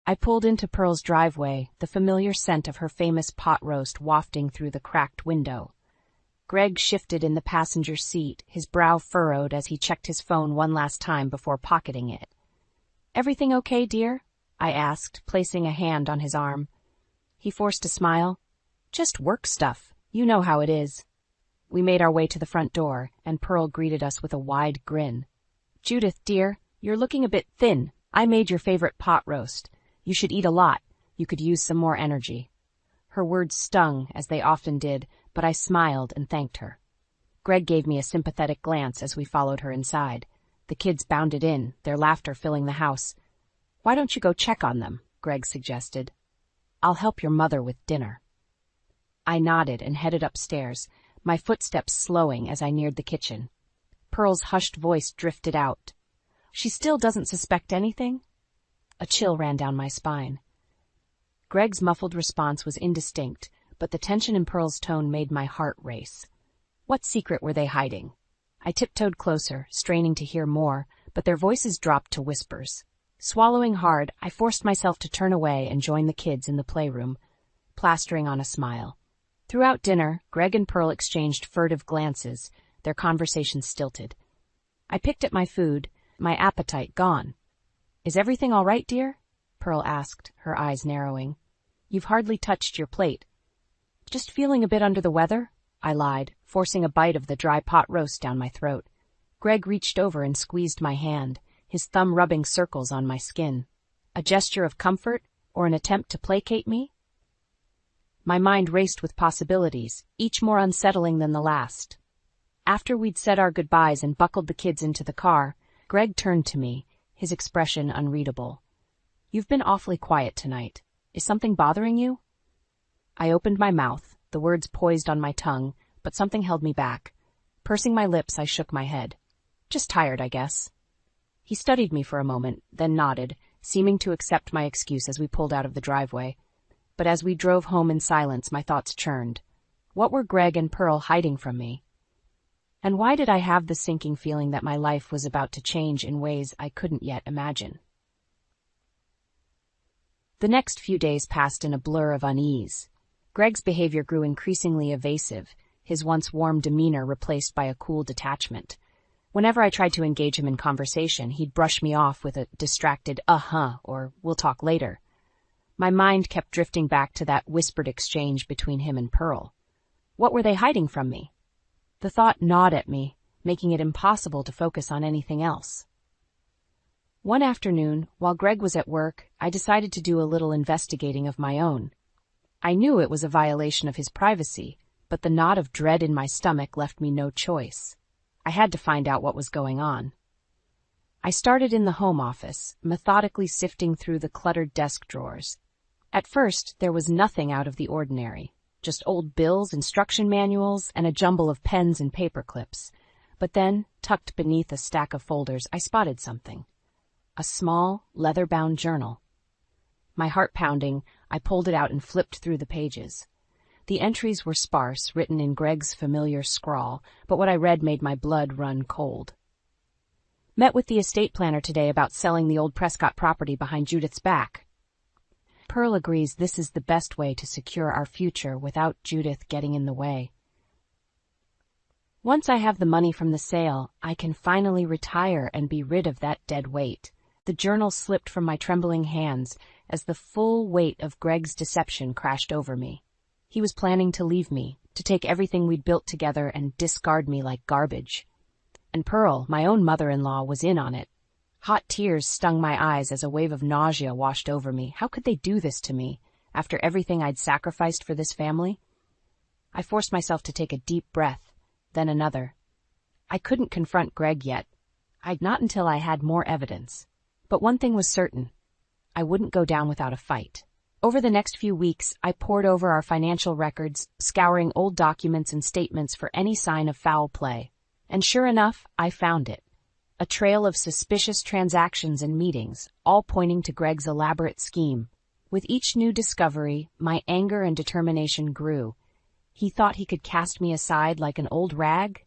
I pulled into Pearl's driveway, the familiar scent of her famous pot roast wafting through the cracked window. Greg shifted in the passenger seat, his brow furrowed as he checked his phone one last time before pocketing it. "Everything okay, dear?" I asked, placing a hand on his arm. He forced a smile. "Just work stuff. You know how it is." We made our way to the front door, and Pearl greeted us with a wide grin. "Judith, dear, you're looking a bit thin. I made your favorite pot roast. You should eat a lot. You could use some more energy." Her words stung, as they often did, but I smiled and thanked her. Greg gave me a sympathetic glance as we followed her inside. The kids bounded in, their laughter filling the house. "Why don't you go check on them?" Greg suggested. "I'll help your mother with dinner." I nodded and headed upstairs, my footsteps slowing as I neared the kitchen. Pearl's hushed voice drifted out. "She still doesn't suspect anything?" A chill ran down my spine. Greg's muffled response was indistinct, but the tension in Pearl's tone made my heart race. What secret were they hiding? I tiptoed closer, straining to hear more, but their voices dropped to whispers. Swallowing hard, I forced myself to turn away and join the kids in the playroom, plastering on a smile. Throughout dinner, Greg and Pearl exchanged furtive glances, their conversation stilted. I picked at my food, my appetite gone. "Is everything all right, dear?" Pearl asked, her eyes narrowing. "You've hardly touched your plate." "Just feeling a bit under the weather," I lied, forcing a bite of the dry pot roast down my throat. Greg reached over and squeezed my hand, his thumb rubbing circles on my skin. A gesture of comfort, or an attempt to placate me? My mind raced with possibilities, each more unsettling than the last. After we'd said our goodbyes and buckled the kids into the car, Greg turned to me, his expression unreadable. "You've been awfully quiet tonight. Is something bothering you?" I opened my mouth, the words poised on my tongue, but something held me back. Pursing my lips, I shook my head. "Just tired, I guess." He studied me for a moment, then nodded, seeming to accept my excuse as we pulled out of the driveway. But as we drove home in silence, my thoughts churned. What were Greg and Pearl hiding from me? And why did I have the sinking feeling that my life was about to change in ways I couldn't yet imagine? The next few days passed in a blur of unease. Greg's behavior grew increasingly evasive, his once warm demeanor replaced by a cool detachment. Whenever I tried to engage him in conversation, he'd brush me off with a distracted or "we'll talk later." My mind kept drifting back to that whispered exchange between him and Pearl. What were they hiding from me? The thought gnawed at me, making it impossible to focus on anything else. One afternoon, while Greg was at work, I decided to do a little investigating of my own. I knew it was a violation of his privacy, but the knot of dread in my stomach left me no choice. I had to find out what was going on. I started in the home office, methodically sifting through the cluttered desk drawers. At first, there was nothing out of the ordinary, just old bills, instruction manuals, and a jumble of pens and paper clips. But then, tucked beneath a stack of folders, I spotted something. A small, leather-bound journal. My heart pounding, I pulled it out and flipped through the pages. The entries were sparse, written in Greg's familiar scrawl, but what I read made my blood run cold. "Met with the estate planner today about selling the old Prescott property behind Judith's back. Pearl agrees this is the best way to secure our future without Judith getting in the way. Once I have the money from the sale, I can finally retire and be rid of that dead weight." The journal slipped from my trembling hands as the full weight of Greg's deception crashed over me. He was planning to leave me, to take everything we'd built together and discard me like garbage. And Pearl, my own mother-in-law, was in on it. Hot tears stung my eyes as a wave of nausea washed over me. How could they do this to me, after everything I'd sacrificed for this family? I forced myself to take a deep breath, then another. I couldn't confront Greg yet. Not until I had more evidence. But one thing was certain. I wouldn't go down without a fight. Over the next few weeks, I pored over our financial records, scouring old documents and statements for any sign of foul play. And sure enough, I found it. A trail of suspicious transactions and meetings, all pointing to Greg's elaborate scheme. With each new discovery, my anger and determination grew. He thought he could cast me aside like an old rag?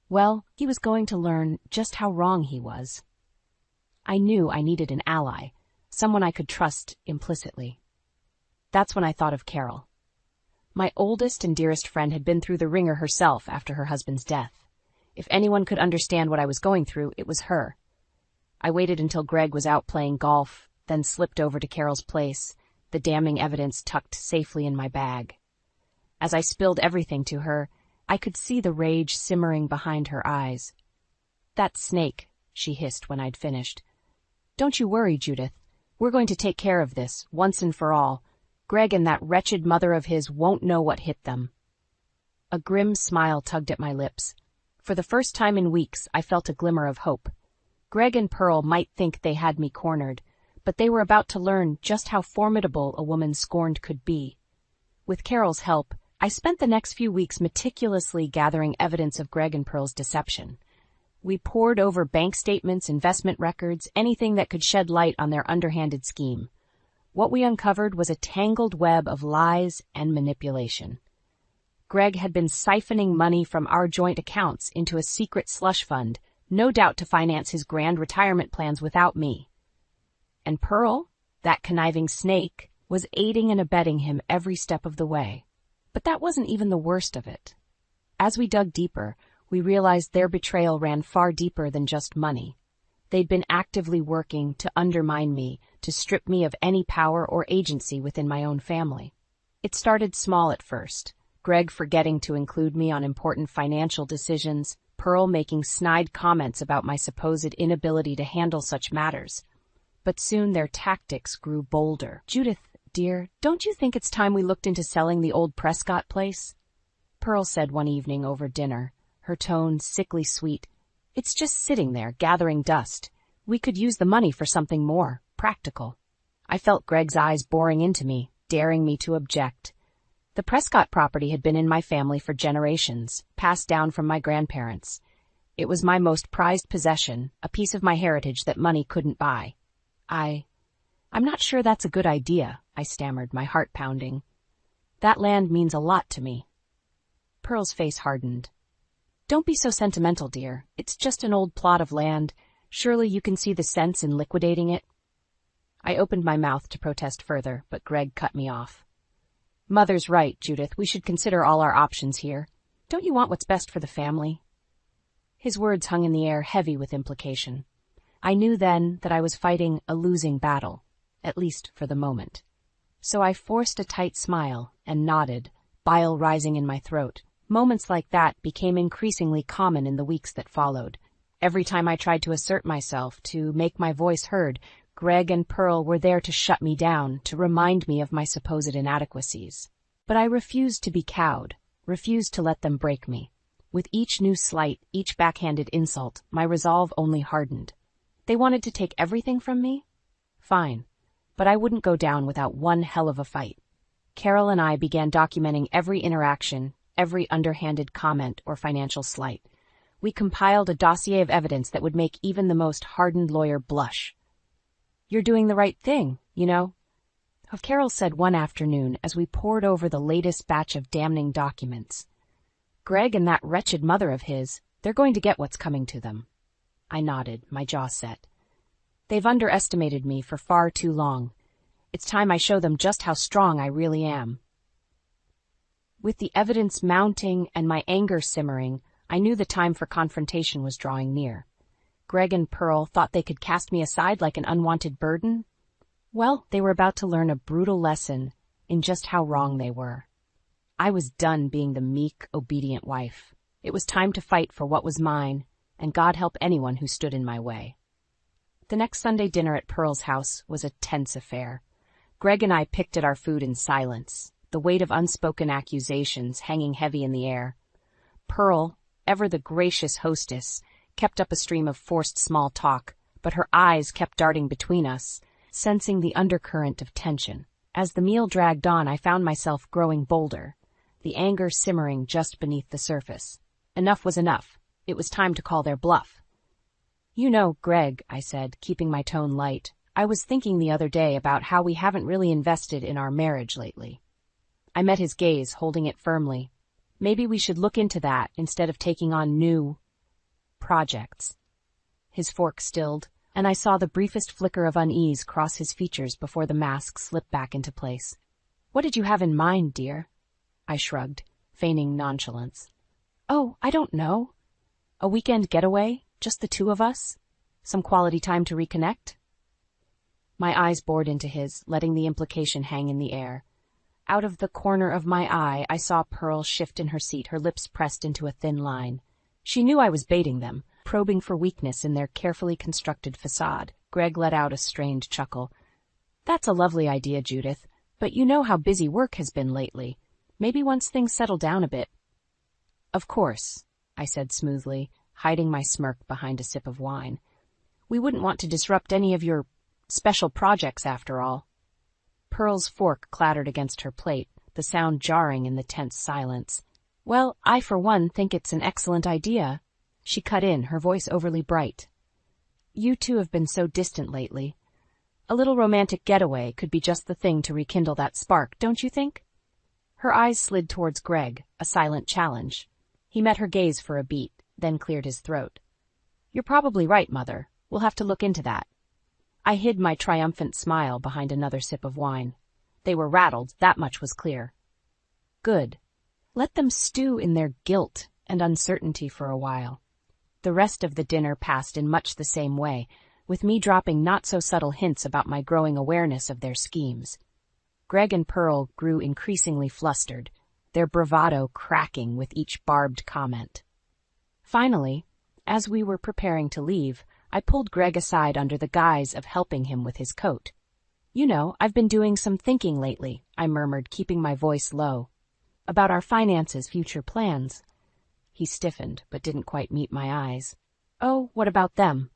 Well, he was going to learn just how wrong he was. I knew I needed an ally, someone I could trust implicitly. That's when I thought of Carol. My oldest and dearest friend had been through the ringer herself after her husband's death. If anyone could understand what I was going through, it was her. I waited until Greg was out playing golf, then slipped over to Carol's place, the damning evidence tucked safely in my bag. As I spilled everything to her, I could see the rage simmering behind her eyes. "That snake," she hissed when I'd finished. "Don't you worry, Judith. We're going to take care of this, once and for all. Greg and that wretched mother of his won't know what hit them." A grim smile tugged at my lips. For the first time in weeks, I felt a glimmer of hope. Greg and Pearl might think they had me cornered, but they were about to learn just how formidable a woman scorned could be. With Carol's help, I spent the next few weeks meticulously gathering evidence of Greg and Pearl's deception. We pored over bank statements, investment records, anything that could shed light on their underhanded scheme. What we uncovered was a tangled web of lies and manipulation. Greg had been siphoning money from our joint accounts into a secret slush fund, no doubt to finance his grand retirement plans without me. And Pearl, that conniving snake, was aiding and abetting him every step of the way. But that wasn't even the worst of it. As we dug deeper, we realized their betrayal ran far deeper than just money. They'd been actively working to undermine me, to strip me of any power or agency within my own family. It started small at first, Greg forgetting to include me on important financial decisions, Pearl making snide comments about my supposed inability to handle such matters. But soon their tactics grew bolder. "Judith, dear, don't you think it's time we looked into selling the old Prescott place?" Pearl said one evening over dinner, her tone sickly sweet. "It's just sitting there, gathering dust. We could use the money for something more practical." I felt Greg's eyes boring into me, daring me to object. The Prescott property had been in my family for generations, passed down from my grandparents. It was my most prized possession, a piece of my heritage that money couldn't buy. I'm not sure that's a good idea," I stammered, my heart pounding. "That land means a lot to me." Pearl's face hardened. "Don't be so sentimental, dear. It's just an old plot of land. Surely you can see the sense in liquidating it." I opened my mouth to protest further, but Greg cut me off. "Mother's right, Judith. We should consider all our options here. Don't you want what's best for the family?" His words hung in the air, heavy with implication. I knew then that I was fighting a losing battle, at least for the moment. So I forced a tight smile and nodded, bile rising in my throat. Moments like that became increasingly common in the weeks that followed. Every time I tried to assert myself, to make my voice heard, Greg and Pearl were there to shut me down, to remind me of my supposed inadequacies. But I refused to be cowed, refused to let them break me. With each new slight, each backhanded insult, my resolve only hardened. They wanted to take everything from me? Fine, but I wouldn't go down without one hell of a fight. Carol and I began documenting every interaction, every underhanded comment or financial slight. We compiled a dossier of evidence that would make even the most hardened lawyer blush. "You're doing the right thing, you know," Carol said one afternoon as we pored over the latest batch of damning documents. "Greg and that wretched mother of his, they're going to get what's coming to them." I nodded, my jaw set. "They've underestimated me for far too long. It's time I show them just how strong I really am." With the evidence mounting and my anger simmering, I knew the time for confrontation was drawing near. Greg and Pearl thought they could cast me aside like an unwanted burden? Well, they were about to learn a brutal lesson in just how wrong they were. I was done being the meek, obedient wife. It was time to fight for what was mine, and God help anyone who stood in my way. The next Sunday dinner at Pearl's house was a tense affair. Greg and I picked at our food in silence, the weight of unspoken accusations hanging heavy in the air. Pearl, ever the gracious hostess, kept up a stream of forced small talk, but her eyes kept darting between us, sensing the undercurrent of tension. As the meal dragged on, I found myself growing bolder, the anger simmering just beneath the surface. Enough was enough. It was time to call their bluff. "You know, Greg," I said, keeping my tone light, "I was thinking the other day about how we haven't really invested in our marriage lately." I met his gaze, holding it firmly. "Maybe we should look into that instead of taking on new projects." His fork stilled, and I saw the briefest flicker of unease cross his features before the mask slipped back into place. "What did you have in mind, dear?" I shrugged, feigning nonchalance. "Oh, I don't know. A weekend getaway, just the two of us? Some quality time to reconnect?" My eyes bored into his, letting the implication hang in the air. Out of the corner of my eye, I saw Pearl shift in her seat, her lips pressed into a thin line. She knew I was baiting them, probing for weakness in their carefully constructed facade. Greg let out a strained chuckle. "That's a lovely idea, Judith, but you know how busy work has been lately. Maybe once things settle down a bit." "Of course," I said smoothly, hiding my smirk behind a sip of wine. "We wouldn't want to disrupt any of your special projects after all." Pearl's fork clattered against her plate, the sound jarring in the tense silence. "Well, I for one think it's an excellent idea." She cut in, her voice overly bright. "You two have been so distant lately. A little romantic getaway could be just the thing to rekindle that spark, don't you think?" Her eyes slid towards Greg, a silent challenge. He met her gaze for a beat, then cleared his throat. "You're probably right, Mother. We'll have to look into that." I hid my triumphant smile behind another sip of wine. They were rattled, that much was clear. Good. Let them stew in their guilt and uncertainty for a while. The rest of the dinner passed in much the same way, with me dropping not-so-subtle hints about my growing awareness of their schemes. Greg and Pearl grew increasingly flustered, their bravado cracking with each barbed comment. Finally, as we were preparing to leave, I pulled Greg aside under the guise of helping him with his coat. "You know, I've been doing some thinking lately," I murmured, keeping my voice low. "About our finances, future plans." He stiffened, but didn't quite meet my eyes. "Oh, what about them?"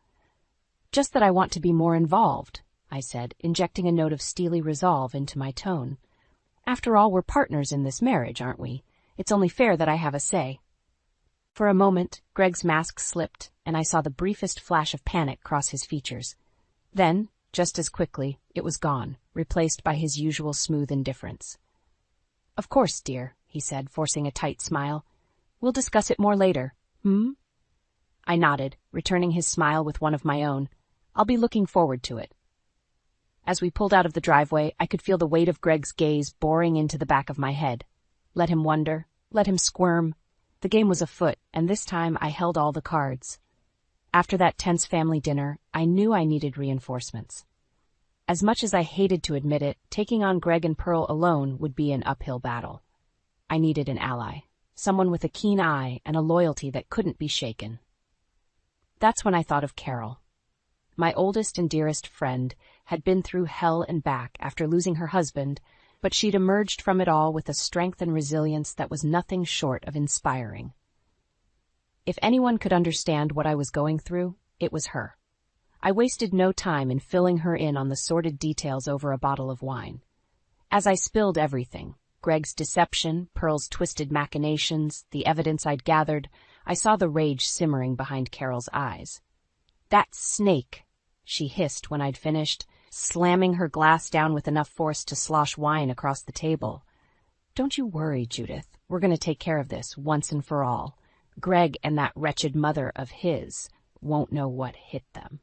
"Just that I want to be more involved," I said, injecting a note of steely resolve into my tone. "After all, we're partners in this marriage, aren't we? It's only fair that I have a say." For a moment, Greg's mask slipped, and I saw the briefest flash of panic cross his features. Then, just as quickly, it was gone, replaced by his usual smooth indifference. "Of course, dear," he said, forcing a tight smile. "We'll discuss it more later, hmm?" I nodded, returning his smile with one of my own. "I'll be looking forward to it." As we pulled out of the driveway, I could feel the weight of Greg's gaze boring into the back of my head. Let him wonder, let him squirm. The game was afoot, and this time I held all the cards. After that tense family dinner, I knew I needed reinforcements. As much as I hated to admit it, taking on Greg and Pearl alone would be an uphill battle. I needed an ally, someone with a keen eye and a loyalty that couldn't be shaken. That's when I thought of Carol. My oldest and dearest friend had been through hell and back after losing her husband, but she'd emerged from it all with a strength and resilience that was nothing short of inspiring. If anyone could understand what I was going through, it was her. I wasted no time in filling her in on the sordid details over a bottle of wine. As I spilled everything, Greg's deception, Pearl's twisted machinations, the evidence I'd gathered, I saw the rage simmering behind Carol's eyes. "That snake," she hissed when I'd finished, slamming her glass down with enough force to slosh wine across the table. "Don't you worry, Judith. We're going to take care of this once and for all. Greg and that wretched mother of his won't know what hit them."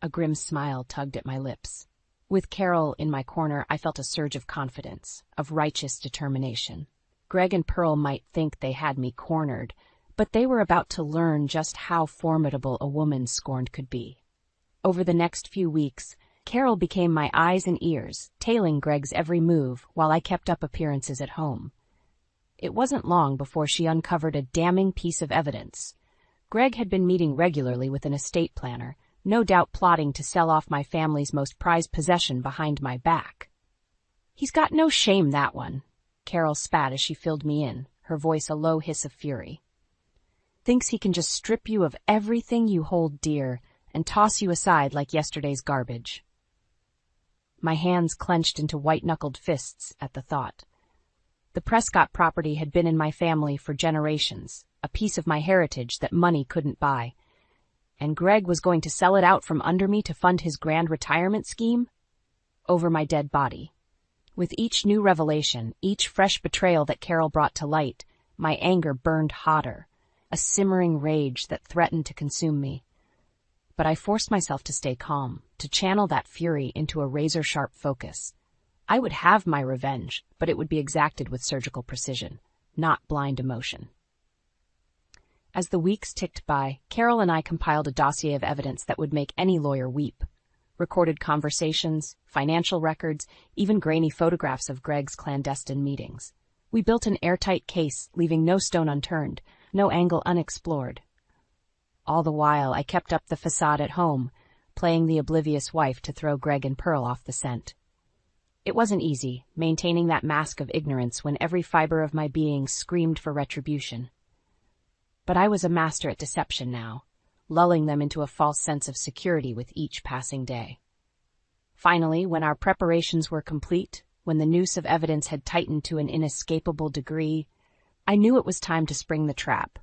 A grim smile tugged at my lips. With Carol in my corner, I felt a surge of confidence, of righteous determination. Greg and Pearl might think they had me cornered, but they were about to learn just how formidable a woman scorned could be. Over the next few weeks, Carol became my eyes and ears, tailing Greg's every move while I kept up appearances at home. It wasn't long before she uncovered a damning piece of evidence. Greg had been meeting regularly with an estate planner, no doubt plotting to sell off my family's most prized possession behind my back. "He's got no shame, that one," Carol spat as she filled me in, her voice a low hiss of fury. "Thinks he can just strip you of everything you hold dear and toss you aside like yesterday's garbage." My hands clenched into white-knuckled fists at the thought. The Prescott property had been in my family for generations, a piece of my heritage that money couldn't buy. And Greg was going to sell it out from under me to fund his grand retirement scheme? Over my dead body. With each new revelation, each fresh betrayal that Carol brought to light, my anger burned hotter, a simmering rage that threatened to consume me. But I forced myself to stay calm, to channel that fury into a razor-sharp focus. I would have my revenge, but it would be exacted with surgical precision, not blind emotion. As the weeks ticked by, Carol and I compiled a dossier of evidence that would make any lawyer weep. Recorded conversations, financial records, even grainy photographs of Greg's clandestine meetings. We built an airtight case, leaving no stone unturned, no angle unexplored. All the while, I kept up the facade at home, playing the oblivious wife to throw Greg and Pearl off the scent. It wasn't easy, maintaining that mask of ignorance when every fiber of my being screamed for retribution. But I was a master at deception now, lulling them into a false sense of security with each passing day. Finally, when our preparations were complete, when the noose of evidence had tightened to an inescapable degree, I knew it was time to spring the trap.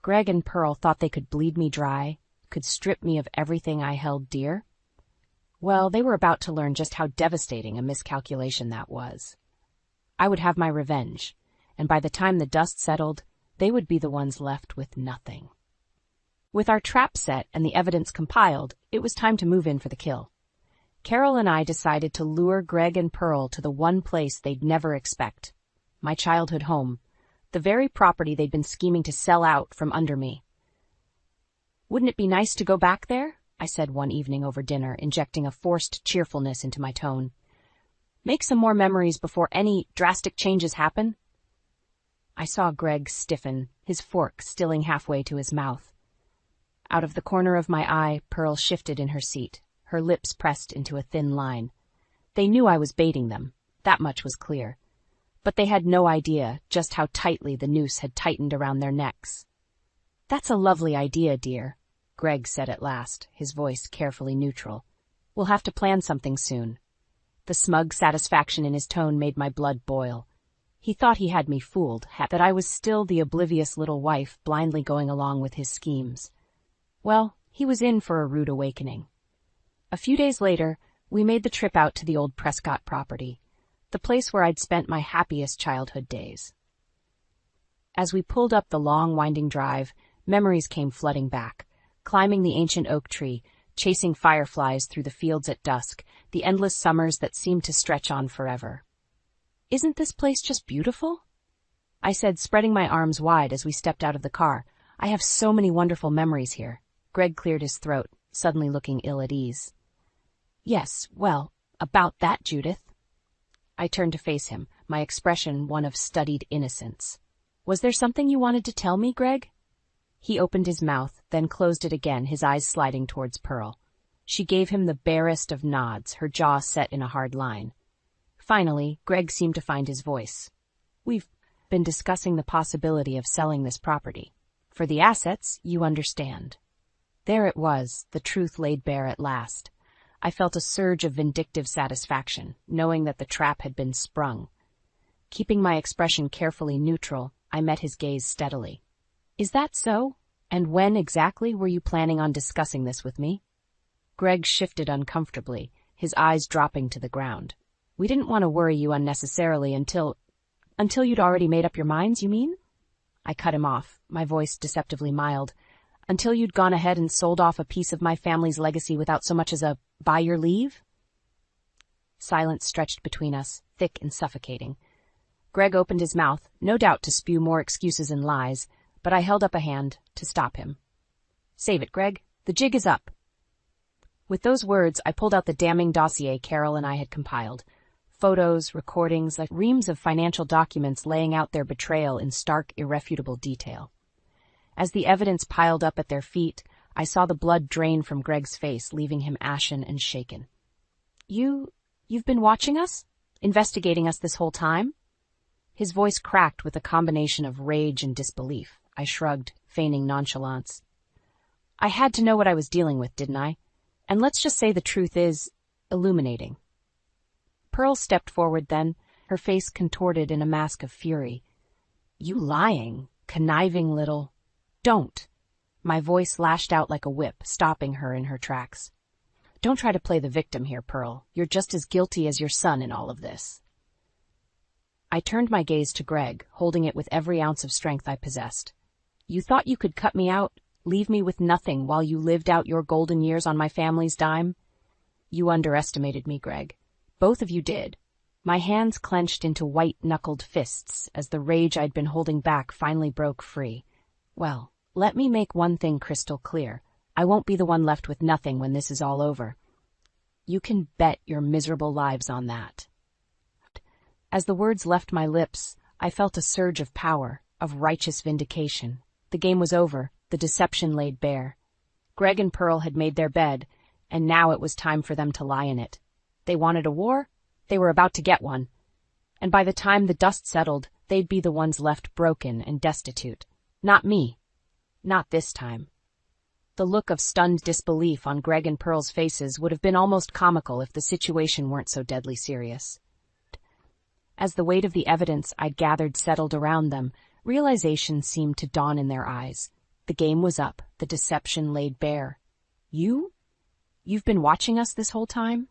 Greg and Pearl thought they could bleed me dry, could strip me of everything I held dear. Well, they were about to learn just how devastating a miscalculation that was. I would have my revenge, and by the time the dust settled, they would be the ones left with nothing. With our trap set and the evidence compiled, it was time to move in for the kill. Carol and I decided to lure Greg and Pearl to the one place they'd never expect, my childhood home, the very property they'd been scheming to sell out from under me. "Wouldn't it be nice to go back there?" I said one evening over dinner, injecting a forced cheerfulness into my tone. "Make some more memories before any drastic changes happen." I saw Greg stiffen, his fork stilling halfway to his mouth. Out of the corner of my eye, Pearl shifted in her seat, her lips pressed into a thin line. They knew I was baiting them, that much was clear. But they had no idea just how tightly the noose had tightened around their necks. "That's a lovely idea, dear," Greg said at last, his voice carefully neutral. "We'll have to plan something soon." The smug satisfaction in his tone made my blood boil. He thought he had me fooled, that I was still the oblivious little wife blindly going along with his schemes. Well, he was in for a rude awakening. A few days later, we made the trip out to the old Prescott property, the place where I'd spent my happiest childhood days. As we pulled up the long, winding drive, memories came flooding back, climbing the ancient oak tree, chasing fireflies through the fields at dusk, the endless summers that seemed to stretch on forever. "Isn't this place just beautiful?" I said, spreading my arms wide as we stepped out of the car. "I have so many wonderful memories here." Greg cleared his throat, suddenly looking ill at ease. "Yes, well, about that, Judith." I turned to face him, my expression one of studied innocence. "Was there something you wanted to tell me, Greg?" He opened his mouth, then closed it again, his eyes sliding towards Pearl. She gave him the barest of nods, her jaw set in a hard line. Finally, Greg seemed to find his voice. "We've been discussing the possibility of selling this property. For the assets, you understand." There it was, the truth laid bare at last. I felt a surge of vindictive satisfaction, knowing that the trap had been sprung. Keeping my expression carefully neutral, I met his gaze steadily. "Is that so? And when exactly were you planning on discussing this with me?" Greg shifted uncomfortably, his eyes dropping to the ground. "We didn't want to worry you unnecessarily until you'd already made up your minds, you mean?" I cut him off, my voice deceptively mild. "Until you'd gone ahead and sold off a piece of my family's legacy without so much as a by your leave?" Silence stretched between us, thick and suffocating. Greg opened his mouth, no doubt to spew more excuses and lies, but I held up a hand to stop him. "Save it, Greg. The jig is up." With those words, I pulled out the damning dossier Carol and I had compiled. Photos, recordings, like reams of financial documents laying out their betrayal in stark, irrefutable detail. As the evidence piled up at their feet, I saw the blood drain from Greg's face, leaving him ashen and shaken. You've been watching us? Investigating us this whole time?" His voice cracked with a combination of rage and disbelief. I shrugged, feigning nonchalance. "I had to know what I was dealing with, didn't I? And let's just say the truth is illuminating." Pearl stepped forward then, her face contorted in a mask of fury. "You lying, conniving little—" "Don't!" My voice lashed out like a whip, stopping her in her tracks. "Don't try to play the victim here, Pearl. You're just as guilty as your son in all of this." I turned my gaze to Greg, holding it with every ounce of strength I possessed. "You thought you could cut me out? Leave me with nothing while you lived out your golden years on my family's dime? You underestimated me, Greg. Both of you did. My hands clenched into white-knuckled fists as the rage I'd been holding back finally broke free. Well, let me make one thing crystal clear. I won't be the one left with nothing when this is all over. You can bet your miserable lives on that. As the words left my lips, I felt a surge of power, of righteous vindication. The game was over, the deception laid bare. Greg and Pearl had made their bed, and now it was time for them to lie in it. They wanted a war? They were about to get one. And by the time the dust settled, they'd be the ones left broken and destitute. Not me. Not this time. The look of stunned disbelief on Greg and Pearl's faces would have been almost comical if the situation weren't so deadly serious. As the weight of the evidence I'd gathered settled around them, realization seemed to dawn in their eyes. The game was up, the deception laid bare. You? You've been watching us this whole time?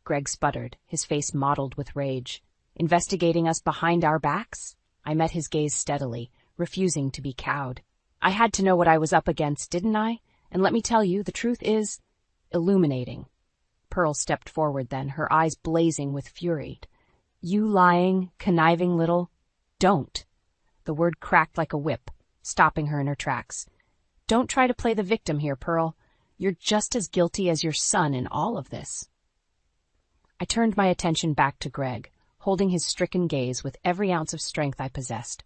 Greg sputtered, his face mottled with rage. Investigating us behind our backs? I met his gaze steadily, refusing to be cowed. I had to know what I was up against, didn't I? And let me tell you, the truth is illuminating. Pearl stepped forward then, her eyes blazing with fury. You lying, conniving little... Don't. The word cracked like a whip, stopping her in her tracks. Don't try to play the victim here, Pearl. You're just as guilty as your son in all of this. I turned my attention back to Greg, holding his stricken gaze with every ounce of strength I possessed.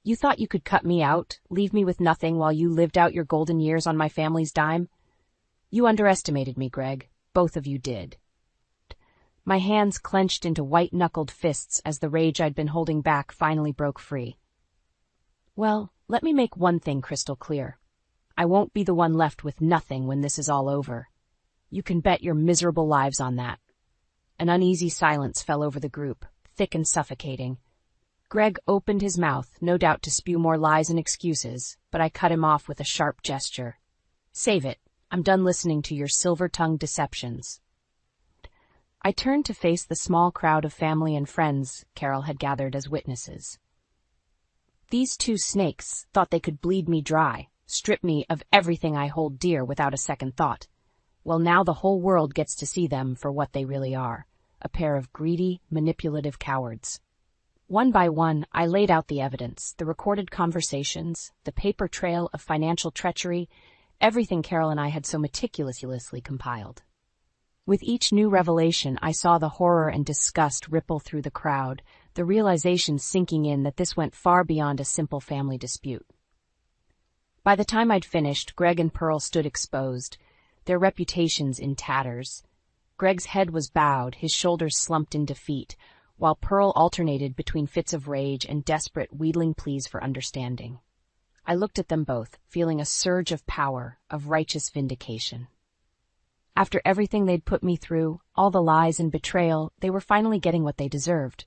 You thought you could cut me out, leave me with nothing while you lived out your golden years on my family's dime? You underestimated me, Greg. Both of you did. My hands clenched into white-knuckled fists as the rage I'd been holding back finally broke free. Well, let me make one thing crystal clear. I won't be the one left with nothing when this is all over. You can bet your miserable lives on that. An uneasy silence fell over the group, thick and suffocating. Greg opened his mouth, no doubt to spew more lies and excuses, but I cut him off with a sharp gesture. Save it. I'm done listening to your silver-tongued deceptions. I turned to face the small crowd of family and friends Carol had gathered as witnesses. These two snakes thought they could bleed me dry, strip me of everything I hold dear without a second thought. Well, now the whole world gets to see them for what they really are, a pair of greedy, manipulative cowards. One by one, I laid out the evidence, the recorded conversations, the paper trail of financial treachery, everything Carol and I had so meticulously compiled. With each new revelation, I saw the horror and disgust ripple through the crowd, the realization sinking in that this went far beyond a simple family dispute. By the time I'd finished, Greg and Pearl stood exposed, their reputations in tatters. Greg's head was bowed, his shoulders slumped in defeat, while Pearl alternated between fits of rage and desperate, wheedling pleas for understanding. I looked at them both, feeling a surge of power, of righteous vindication. After everything they'd put me through, all the lies and betrayal, they were finally getting what they deserved.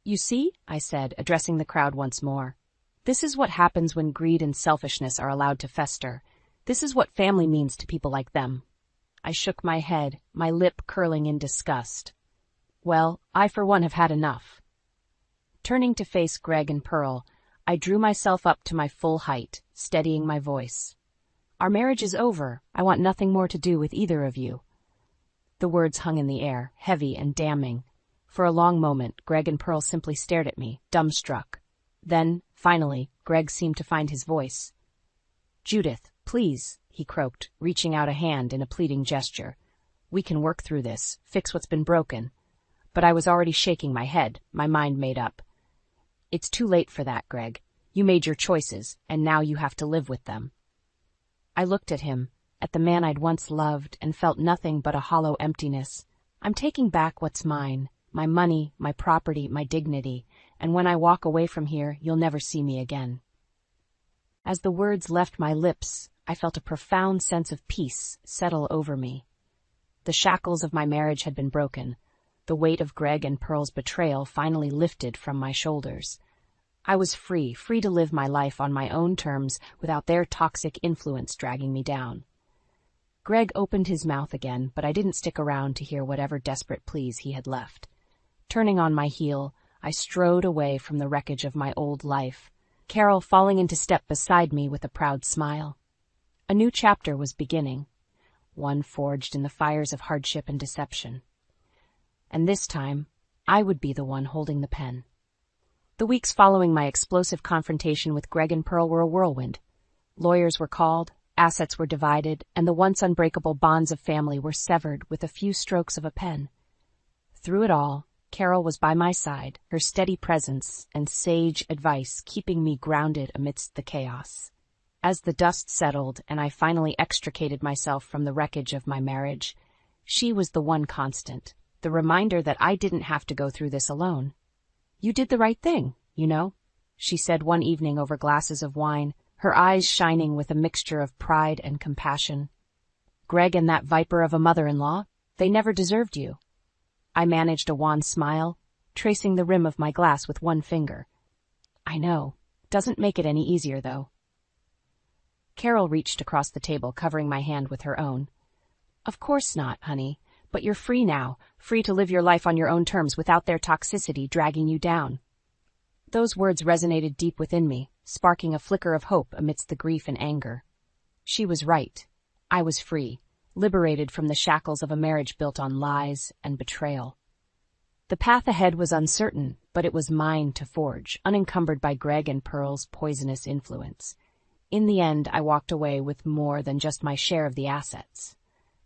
You see, I said, addressing the crowd once more. This is what happens when greed and selfishness are allowed to fester. This is what family means to people like them. I shook my head, my lip curling in disgust. Well, I for one have had enough. Turning to face Greg and Pearl, I drew myself up to my full height, steadying my voice. Our marriage is over. I want nothing more to do with either of you. The words hung in the air, heavy and damning. For a long moment, Greg and Pearl simply stared at me, dumbstruck. Then, finally, Greg seemed to find his voice. Judith, please, he croaked, reaching out a hand in a pleading gesture. We can work through this, fix what's been broken. But I was already shaking my head, my mind made up. It's too late for that, Greg. You made your choices, and now you have to live with them. I looked at him, at the man I'd once loved, and felt nothing but a hollow emptiness. I'm taking back what's mine, my money, my property, my dignity, and when I walk away from here, you'll never see me again. As the words left my lips, I felt a profound sense of peace settle over me. The shackles of my marriage had been broken. The weight of Greg and Pearl's betrayal finally lifted from my shoulders. I was free to live my life on my own terms without their toxic influence dragging me down. Greg opened his mouth again, but I didn't stick around to hear whatever desperate pleas he had left. Turning on my heel, I strode away from the wreckage of my old life. Carol falling into step beside me with a proud smile. A new chapter was beginning, one forged in the fires of hardship and deception. And this time, I would be the one holding the pen. The weeks following my explosive confrontation with Greg and Pearl were a whirlwind. Lawyers were called, assets were divided, and the once unbreakable bonds of family were severed with a few strokes of a pen. Through it all, Carol was by my side, her steady presence and sage advice keeping me grounded amidst the chaos. As the dust settled and I finally extricated myself from the wreckage of my marriage, she was the one constant, the reminder that I didn't have to go through this alone. "You did the right thing, you know," she said one evening over glasses of wine, her eyes shining with a mixture of pride and compassion. "Greg and that viper of a mother-in-law, they never deserved you." I managed a wan smile, tracing the rim of my glass with one finger. "I know. Doesn't make it any easier, though." Carol reached across the table, covering my hand with her own. "Of course not, honey. But you're free now, free to live your life on your own terms without their toxicity dragging you down." Those words resonated deep within me, sparking a flicker of hope amidst the grief and anger. She was right. I was free, liberated from the shackles of a marriage built on lies and betrayal. The path ahead was uncertain, but it was mine to forge, unencumbered by Greg and Pearl's poisonous influence. In the end, I walked away with more than just my share of the assets.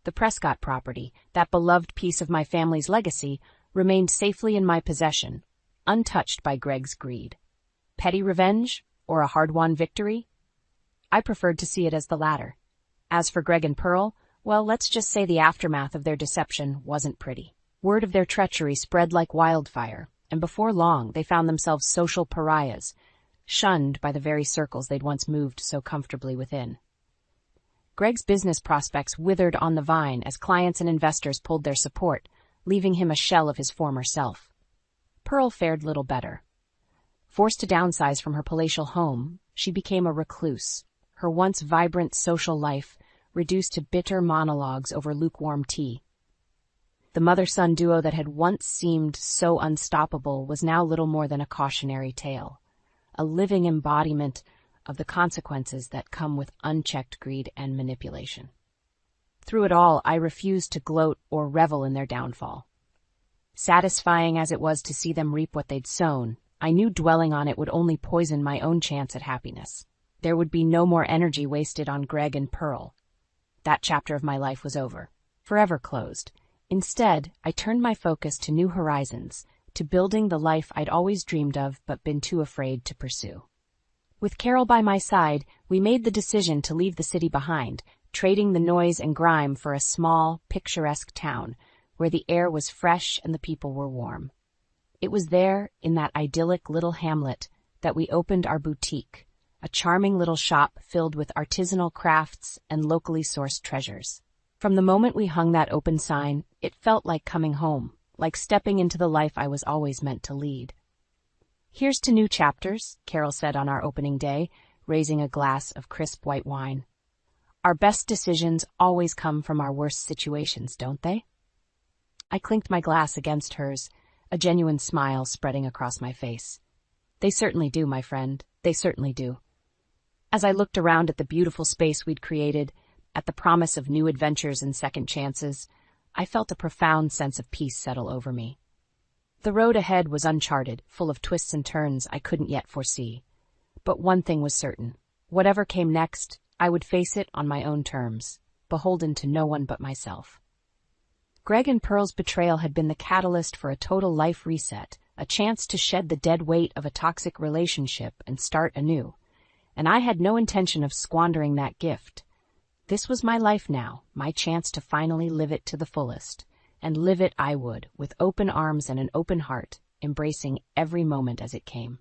The Prescott property, that beloved piece of my family's legacy, remained safely in my possession, untouched by Greg's greed. Petty revenge, or a hard-won victory? I preferred to see it as the latter. As for Greg and Pearl, well, let's just say the aftermath of their deception wasn't pretty. Word of their treachery spread like wildfire, and before long they found themselves social pariahs, shunned by the very circles they'd once moved so comfortably within. Greg's business prospects withered on the vine as clients and investors pulled their support, leaving him a shell of his former self. Pearl fared little better. Forced to downsize from her palatial home, she became a recluse, her once vibrant social life reduced to bitter monologues over lukewarm tea. The mother-son duo that had once seemed so unstoppable was now little more than a cautionary tale, a living embodiment of the consequences that come with unchecked greed and manipulation. Through it all, I refused to gloat or revel in their downfall. Satisfying as it was to see them reap what they'd sown, I knew dwelling on it would only poison my own chance at happiness. There would be no more energy wasted on Greg and Pearl. That chapter of my life was over, forever closed. Instead, I turned my focus to new horizons, to building the life I'd always dreamed of but been too afraid to pursue. With Carol by my side, we made the decision to leave the city behind, trading the noise and grime for a small, picturesque town, where the air was fresh and the people were warm. It was there, in that idyllic little hamlet, that we opened our boutique, a charming little shop filled with artisanal crafts and locally sourced treasures. From the moment we hung that open sign, it felt like coming home, like stepping into the life I was always meant to lead. "Here's to new chapters," Carol said on our opening day, raising a glass of crisp white wine. "Our best decisions always come from our worst situations, don't they?" I clinked my glass against hers, a genuine smile spreading across my face. "They certainly do, my friend. They certainly do." As I looked around at the beautiful space we'd created, at the promise of new adventures and second chances, I felt a profound sense of peace settle over me. The road ahead was uncharted, full of twists and turns I couldn't yet foresee. But one thing was certain. Whatever came next, I would face it on my own terms, beholden to no one but myself. Greg and Pearl's betrayal had been the catalyst for a total life reset, a chance to shed the dead weight of a toxic relationship and start anew. And I had no intention of squandering that gift. This was my life now, my chance to finally live it to the fullest. And live it I would, with open arms and an open heart, embracing every moment as it came.